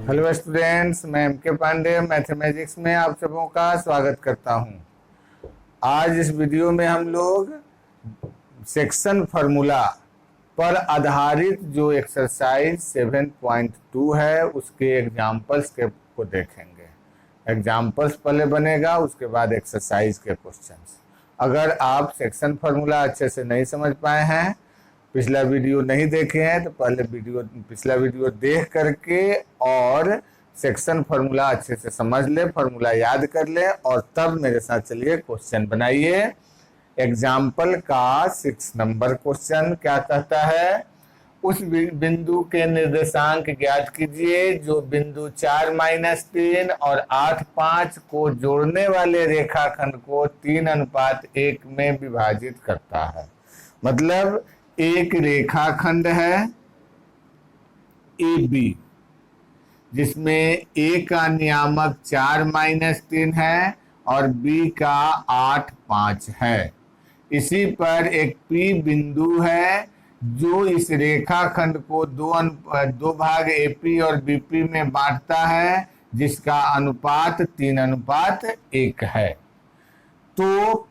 Hello students, मैं M के Pandey mathematics में आप सबों का स्वागत करता हूं। आज इस वीडियो में हम लोग सेक्शन फार्मूला पर आधारित जो एक्सरसाइज 7.2 है उसके एग्जाम्पल्स को देखेंगे। एग्जाम्पल्स पहले बनेगा, उसके बाद एक्सरसाइज के क्वेश्चंस। अगर आप सेक्शन फार्मूला अच्छे से नहीं समझ पाए हैं, पिछला वीडियो नहीं देखे हैं, तो पहले पिछला वीडियो देख करके और सेक्शन फार्मूला अच्छे से समझ ले, फार्मूला याद कर ले और तब मेरे साथ चलिए क्वेश्चन बनाइए। एग्जाम्पल का 6 नंबर क्वेश्चन क्या कहता है, उस बिंदु के निर्देशांक ज्ञात कीजिए जो बिंदु 4-3 और 8-5 को जोड़ने वाले रेखाखंड को 3:1 में विभाजित करता है। मतलब एक रेखाखंड है ए बी जिसमें ए का नियामक 4-3 है और बी का 8-5 है। इसी पर एक पी बिंदु है जो इस रेखाखंड को दो भाग एपी और बीपी में बांटता है, जिसका अनुपात 3:1 है। तो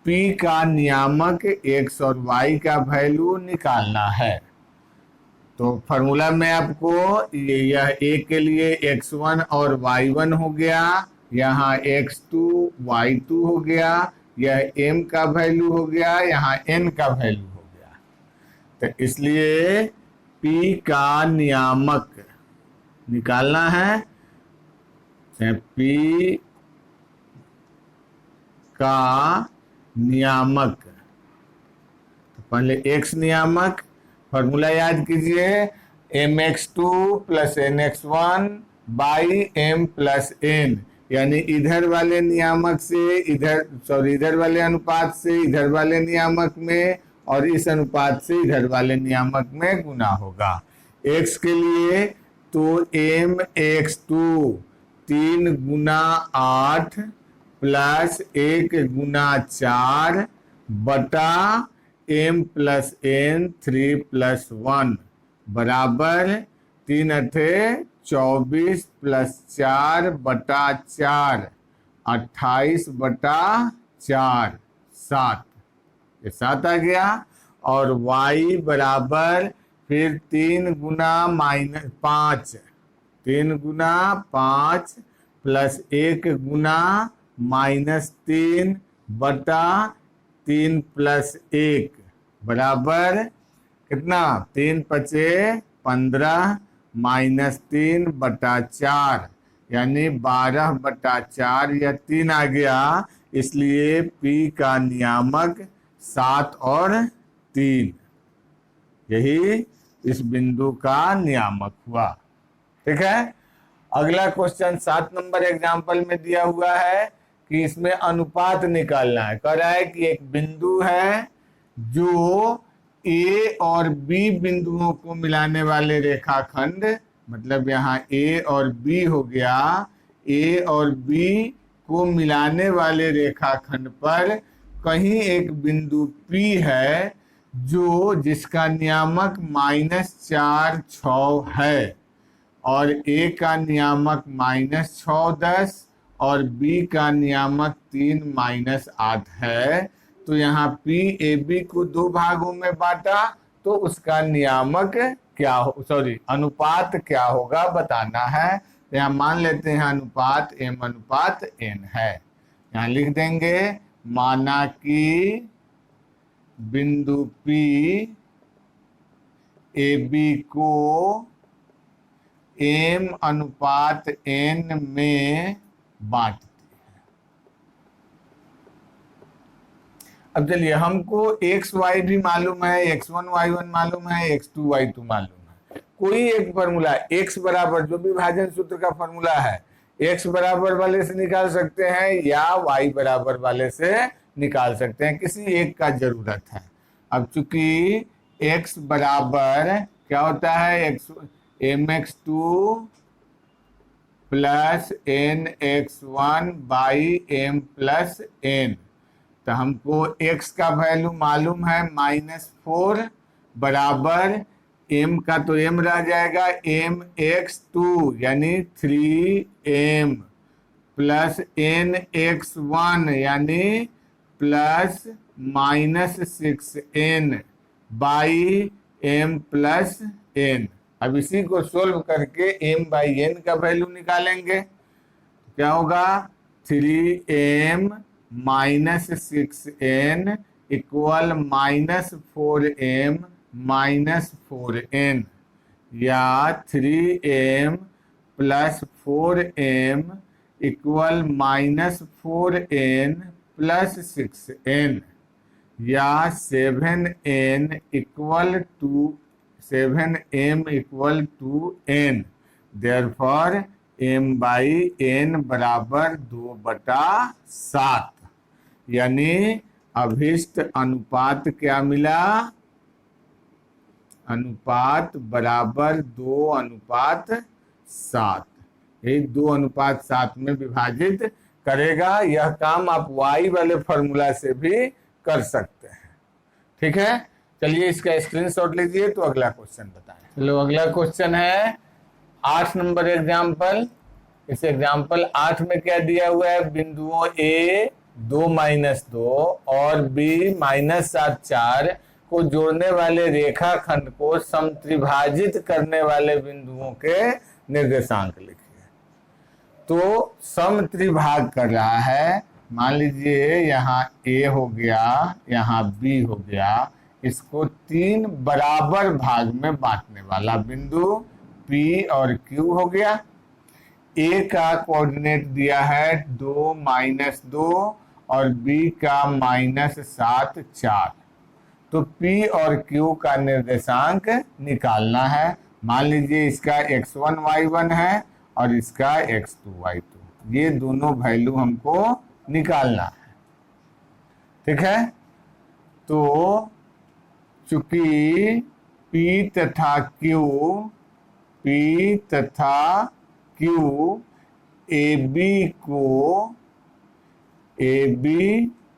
P का नियामक x और y का वैल्यू निकालना है। तो फॉर्मूला में आपको यह a के लिए x1 और y1 हो गया, यहाँ x2 y2 हो गया, यह m का वैल्यू हो गया, यहाँ n का वैल्यू हो गया। तो इसलिए P का नियामक निकालना है। P का नियामक, तो पहले x नियामक फॉर्मूला याद कीजिए, mx2 + nx1 / m + n, यानी इधर वाले नियामक से इधर वाले अनुपात से इधर वाले नियामक में और इस अनुपात से इधर वाले नियामक में गुना होगा। x के लिए तो mx2 3 × 8 + 1 × 4 बटा m + n 3 + 1 बराबर 3 × 24 + 4 बटा 4 28 बटा 4 7, ये 7 आ गया। और y बराबर फिर 3 × -5 3 × 5 + 1 × -3 बटा 3 + 1 बराबर कितना, 3 × 5 = 15 -3 बटा 4 यानी 12 बटा 4, यह 3 आ गया। इसलिए P का नियामक 7 और 3, यही इस बिंदु का नियामक हुआ। ठीक है। अगला क्वेश्चन 7 नंबर एग्जाम्पल में दिया हुआ है कि इसमें अनुपात निकालना है। कह रहा है कि एक बिंदु है जो ए और बी बिंदुओं को मिलाने वाले रेखाखंड, मतलब यहाँ ए और बी हो गया, ए और बी को मिलाने वाले रेखाखंड पर कहीं एक बिंदु P है जिसका नियामक -4 6 है और A का नियामक -6 10 और B का नियामक 3 -8 है। तो यहाँ P AB को 2 भागों में बांटा, तो उसका नियामक क्या हो, अनुपात क्या होगा बताना है। तो यहाँ मान लेते हैं अनुपात m/n है। यहाँ लिख देंगे, माना कि बिंदु P AB को m/n में बांटती है। अब चलिए, हमको x y भी मालूम है, x1 y1 मालूम है, x2 y2 मालूम है। कोई एक फॉर्मूला x बराबर, जो विभाजन सूत्र का फॉर्मूला है, x बराबर वाले से निकाल सकते हैं या y बराबर वाले से निकाल सकते हैं, किसी एक का जरूरत है। अब चूंकि x बराबर क्या होता है, mx2 + nx1 / m + n, तो हमको x का वैल्यू मालूम है -4 बराबर m का तो m रह जाएगा, mx2 यानी 3m प्लस nx1 यानी plus -6n by m plus n। अब इसी को सोल्व करके m बाई n का वैल्यू निकालेंगे। क्या होगा? 3m minus 6n equal -4m minus 4n, या 3m plus 4m equal -4n plus 6n, या 7m equal to n। Therefore m by n बराबर 2/7, यानी अभिष्ट अनुपात क्या मिला? अनुपात बराबर 2:7। यही 2:7 में विभाजित करेगा। यह काम आप y वाले फॉर्मूला से भी कर सकते हैं। ठीक है, चलिए इसका स्क्रीनशॉट लीजिए तो अगला क्वेश्चन बताएं। चलो अगला क्वेश्चन है 8 नंबर एग्जाम्पल। इस एग्जाम्पल 8 में क्या दिया हुआ है? बिंदुओं A 2-2 और B -7 4 को जोड़ने वाले रेखाखंड को समत्रिभाजित करने वाले बिंदुओं के निर्देशांक लिखिए। तो समत्रिभाग कर रहा है। मान लीजिए यहाँ A हो गया, यहाँ B हो गया, इसको 3 बराबर भाग में बांटने वाला बिंदु P और Q हो गया। A का कोऑर्डिनेट दिया है 2-2 और B का -7 4। तो P और Q का निर्देशांक निकालना है। मान लीजिए इसका x1 y1 है और इसका x2 y2। ये दोनों वैल्यू हमको निकालना है। ठीक है, तो चूंकि P तथा Q AB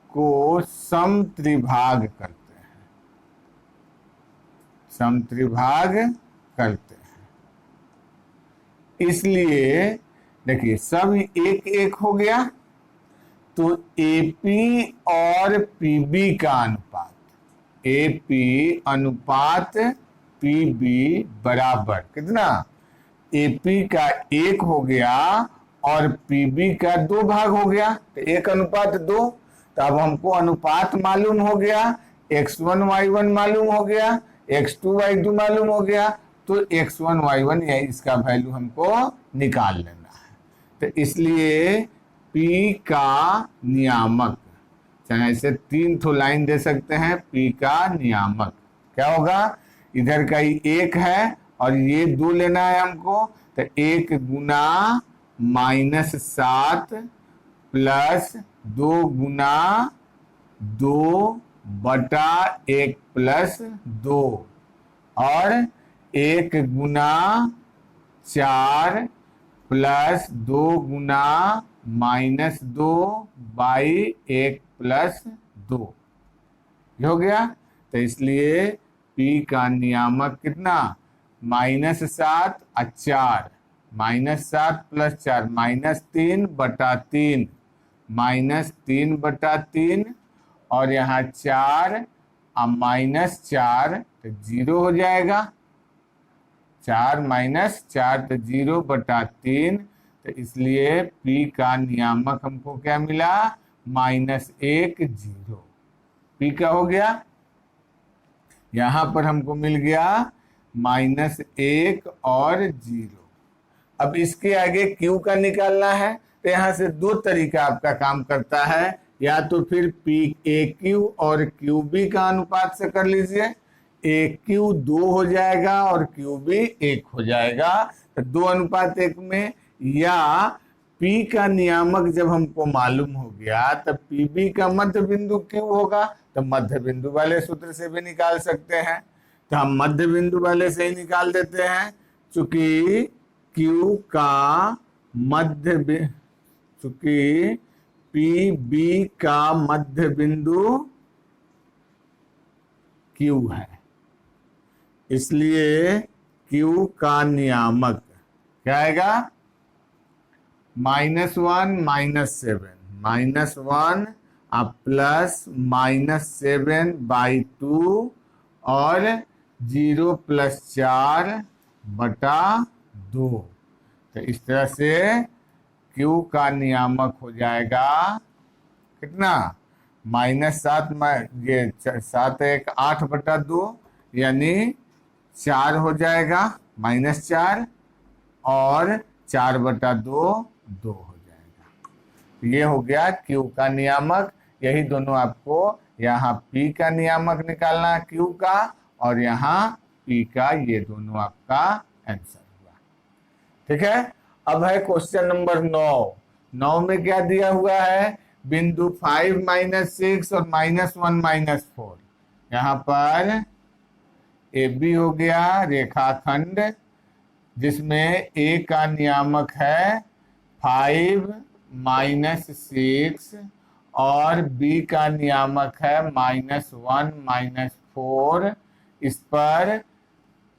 को समत्रिभाग करते हैं, समत्रिभाग करते हैं। इसलिए देखिए सब एक एक हो गया, तो AP और PB का अनुपात, AP अनुपात PB बराबर कितना? AP का 1 हो गया और PB का 2 भाग हो गया, तो 1:2। तो अब हमको अनुपात मालूम हो गया, x1 y1 मालूम हो गया, x2 y2 मालूम हो गया, तो x1 y1 या इसका वैल्यू हमको निकाल लेना है। तो इसलिए P का नियामक, चाहे ऐसे 3 ठो लाइन दे सकते हैं। P का नियामक क्या होगा? इधर का ही 1 है और ये 2 लेना है हमको, तो 1 गुना -7 प्लस 2 गुना 2/1 प्लस 2 और 1 गुना 4 प्लस 2 गुना -2/1 प्लस 2 हो गया। तो इसलिए P का नियामक कितना? -7 और 4, -7 प्लस 4 -3/3, -3/3 और यहाँ 4 और -4 तो 0 हो जाएगा। 4 - 4 तो 0/3। तो इसलिए P का नियामक हमको क्या मिला? -1 0। P का हो गया। यहाँ पर हमको मिल गया -1 और 0। अब इसके आगे Q का निकालना है, तो यहाँ से 2 तरीका आपका काम करता है। या तो फिर PAQ और QB का अनुपात से कर लीजिए, AQ 2 हो जाएगा और QB 1 हो जाएगा, तो 2:1 में। या P का नियामक जब हमको मालूम हो गया, तब PB का मध्य बिंदु Q होगा, तो मध्य बिंदु वाले सूत्र से भी निकाल सकते हैं। तो हम मध्य बिंदु वाले से ही निकाल देते हैं, चूंकि Q का मध्य, चूंकि PB का मध्य बिंदु Q है, इसलिए Q का नियामक क्या आएगा, -1 -7 अब प्लस -7/2 और 0 + 4/2। तो इस तरह से Q का नियामक हो जाएगा कितना, -7 ये 7 1 8/2 यानी 4 हो जाएगा, -4 और 4/2 2 हो जाएगा। ये हो गया Q का नियामक। यही दोनों आपको यहाँ P का नियामक निकालना है Q का, और यहाँ P का, ये दोनों आपका आंसर हुआ। ठीक है। अब है क्वेश्चन नंबर 9 में क्या दिया हुआ है, बिंदु 5 -6 और -1 -4। यहाँ पर AB हो गया रेखाखंड, जिसमें A का नियामक है 5 -6 और B का नियामक है -1 -4। इस पर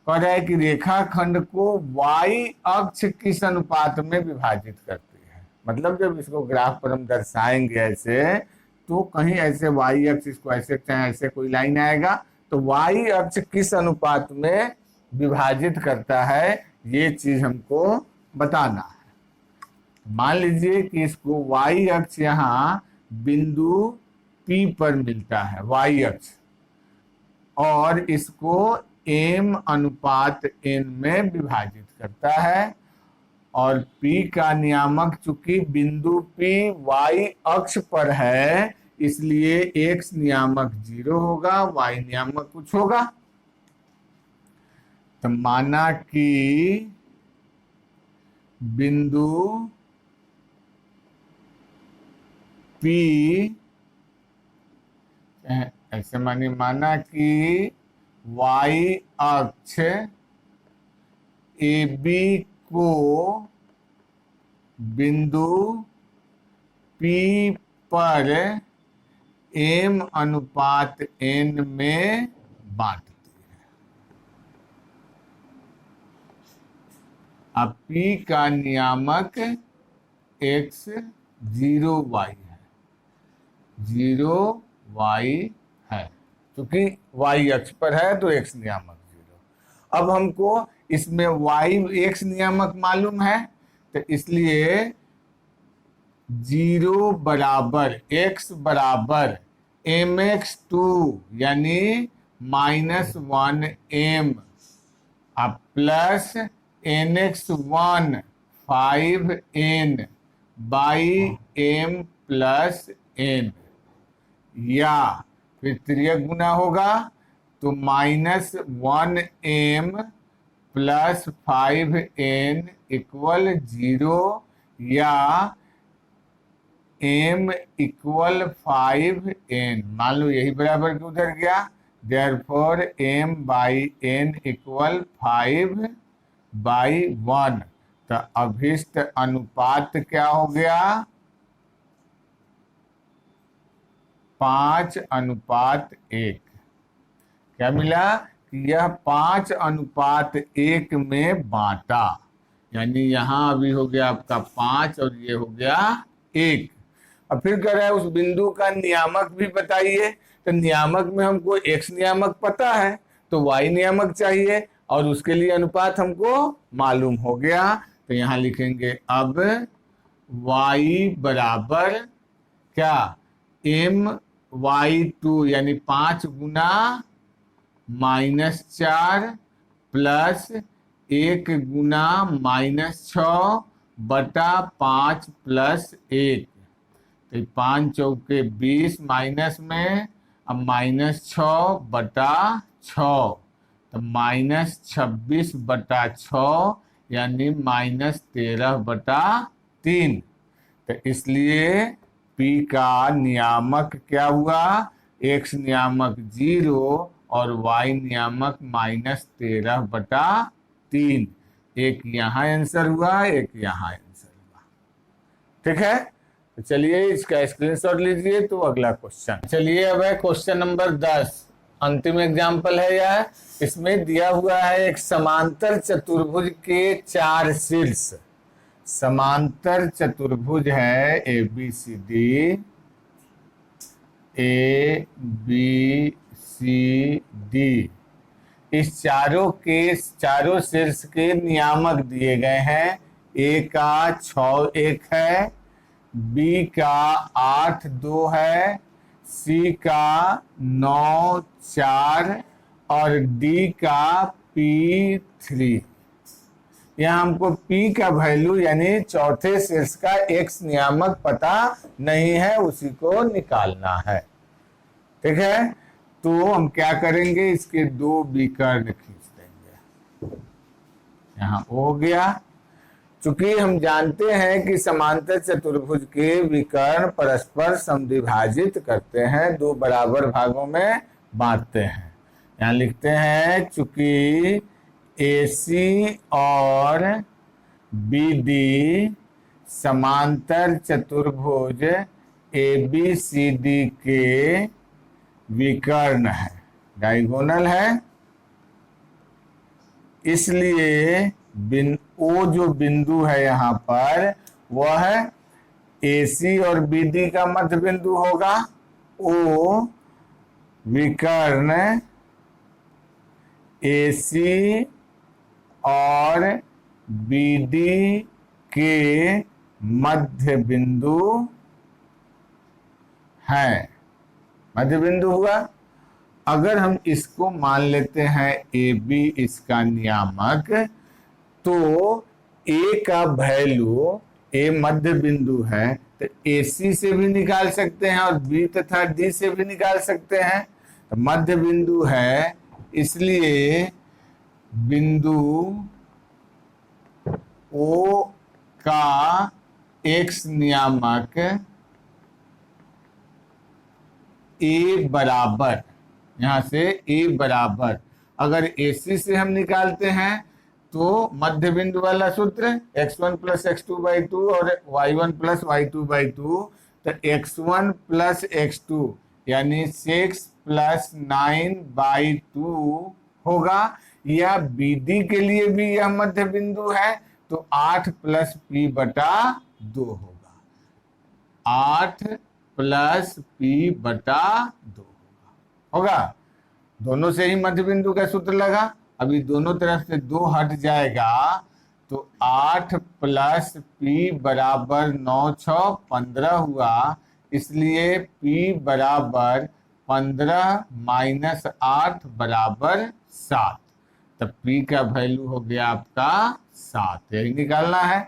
कह रहा है कि रेखाखंड को y अक्ष किस अनुपात में विभाजित करती है। मतलब जब इसको ग्राफ पर हम दर्शाएंगे ऐसे, तो कहीं ऐसे y अक्ष, इसको ऐसे चाहे ऐसे कोई लाइन आएगा, तो y अक्ष किस अनुपात में विभाजित करता है, ये चीज हमको बताना है। मान लीजिए कि इसको y अक्ष यहाँ बिंदु P पर मिलता है, y अक्ष, और इसको m/n में विभाजित करता है, और P का नियामक चूंकि बिंदु P y अक्ष पर है, इसलिए x नियामक 0 होगा, y नियामक कुछ होगा। तो माना कि बिंदु P, ऐसे माना कि y अक्ष AB को बिंदु P पर m/n में बांटती है। अब P का नियामक x 0y है, 0y है, क्योंकि y अक्ष पर है तो x नियामक 0। अब हमको इसमें y x नियामक मालूम है, तो इसलिए 0 बराबर x बराबर mx2 यानी -1m अब plus nx1 5n by m + n, या फिर तिर्यक गुना होगा तो -1m + 5n = 0, या m = 5n। मान लो यही बराबर के उधर गया, देयरफॉर m/n = 5/1। तो अभिष्ट अनुपात क्या हो गया, 5:1। क्या मिला कि यह 5:1 में बांटा, यानी यहाँ अभी हो गया आपका 5 और ये हो गया 1। अब फिर कह रहा है उस बिंदु का नियामक भी बताइए। तो नियामक में हमको x नियामक पता है, तो y नियामक चाहिए, और उसके लिए अनुपात हमको मालूम हो गया। तो यहाँ लिखेंगे अब y बराबर क्या, my2 यानी 5 गुना -4 प्लस 1 गुना -6 बटा 5 + 1। तो 5 चौके 20 माइनस में, अब -6 बटा 6, तो -26/6 यानी -13/3। तो इसलिए P का नियामक क्या हुआ, x नियामक 0 और y नियामक -13/3। एक यहाँ आंसर हुआ, एक यहाँ आंसर हुआ। ठीक है, तो चलिए इसका स्क्रीनशॉट लीजिए। तो अगला क्वेश्चन, चलिए अब है क्वेश्चन नंबर 10। अंतिम एग्जाम्पल है यह। इसमें दिया हुआ है एक समांतर चतुर्भुज के 4 शीर्ष। समांतर चतुर्भुज है ABCD। इस चारों शीर्ष के नियामक दिए गए हैं। A का 6 1 है, B का 8 2 है, C का 9 4 और D का P3। यहाँ हमको P का वैल्यू यानी चौथे शीर्ष का x नियामक पता नहीं है, उसी को निकालना है। ठीक है, तो हम क्या करेंगे, इसके 2 विकर्ण खींच देंगे। यहाँ हो गया। चूंकि हम जानते हैं कि समांतर चतुर्भुज के विकर्ण परस्पर समद्विभाजित करते हैं, 2 बराबर भागों में बांटते हैं। यहाँ लिखते हैं चूंकि AC और BD समांतर चतुर्भुज ABCD के विकर्ण है, डायगोनल है, इसलिए O जो बिंदु है यहाँ पर वह AC और BD का मध्य बिंदु होगा। O विकर्ण AC और BD के मध्य बिंदु है, मध्य बिंदु हुआ। अगर हम इसको मान लेते हैं AB इसका नियामक, तो A का वैल्यू, A मध्य बिंदु है, तो AC से भी निकाल सकते हैं और B तथा D से भी निकाल सकते हैं। तो मध्य बिंदु है, इसलिए बिंदु O का x नियामक A बराबर, यहाँ से A बराबर, अगर AC से हम निकालते हैं तो मध्य बिंदु वाला सूत्र x1 + x2/2 और y1 + y2/2, तो x1 + x2 यानी 6 + 9/2 होगा। या BD के लिए भी यह मध्य बिंदु है, तो 8 + p/2 होगा, 8 + p/2 होगा। दोनों से ही मध्य बिंदु का सूत्र लगा। अभी दोनों तरफ से 2 हट जाएगा, तो 8 + p = 9 6 15 हुआ, इसलिए p = 15 - 8 = 7। तब p का वैल्यू हो गया आपका 7। यही निकालना है।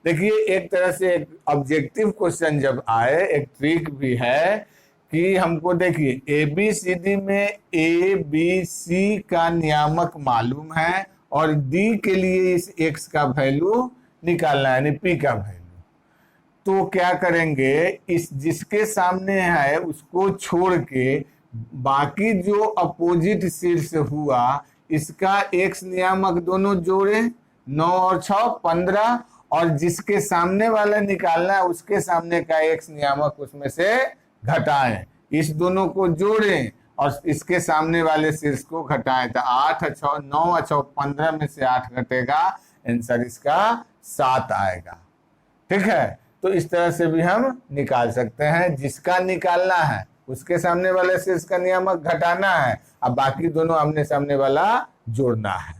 देखिए, एक तरह से एक ऑब्जेक्टिव क्वेश्चन जब आए, एक ट्रिक भी है कि हमको देखिए ABCD में ABC का नियामक मालूम है और D के लिए इस x का वैल्यू निकालना है, यानी P का वैल्यू। तो क्या करेंगे, इस जिसके सामने है उसको छोड़ के बाकी जो अपोजिट शीर्ष हुआ, इसका x नियामक दोनों जोड़े, 9 और 6 15, और जिसके सामने वाला निकालना है उसके सामने का x नियामक उसमें से घटाएं, इस दोनों को जोड़ें और इसके सामने वाले शीर्ष को घटाएं। तो 8 6 9 6 15 में से 8 घटेगा, आंसर इसका 7 आएगा। ठीक है, तो इस तरह से भी हम निकाल सकते हैं। जिसका निकालना है उसके सामने वाले शीर्ष का नियामक घटाना है, अब बाकी दोनों आमने सामने वाला जोड़ना है।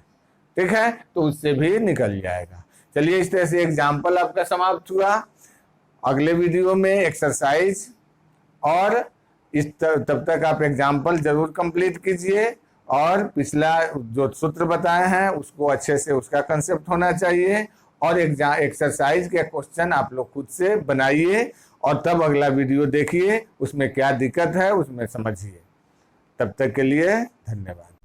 ठीक है, तो उससे भी निकल जाएगा। चलिए, इस तरह से एग्जाम्पल आपका समाप्त हुआ। अगले वीडियो में एक्सरसाइज, और तब तक आप एग्जाम्पल जरूर कंप्लीट कीजिए और पिछला जो सूत्र बताए हैं उसको अच्छे से, उसका कंसेप्ट होना चाहिए, और एक्सरसाइज के क्वेश्चन आप लोग खुद से बनाइए और तब अगला वीडियो देखिए, उसमें क्या दिक्कत है उसमें समझिए। तब तक के लिए धन्यवाद।